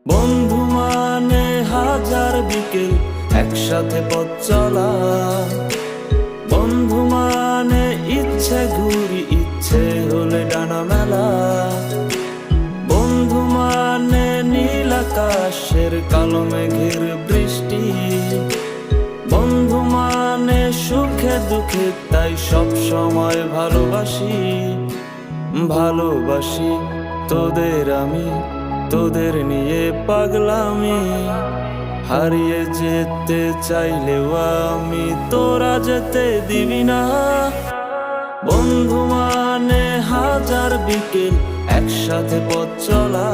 বন্ধু মানে হাজার বিকেল একসাথে পথ চলা। বন্ধু মানে ইচ্ছে ঘুরি, ইচ্ছে হলে ডানা মেলা। বন্ধু মানে নীল আকাশের কালো মেঘের বৃষ্টি। বন্ধু মানে সুখে দুঃখে তাই সব সময় ভালোবাসি। ভালোবাসি তোদের আমি, তোদের নিয়ে পাগলামি। হারিয়ে যেতে চাইলেও আমি, তোরা যেতে দিবি না। বন্ধু মানে হাজার বিকেল একসাথে পথ চলা।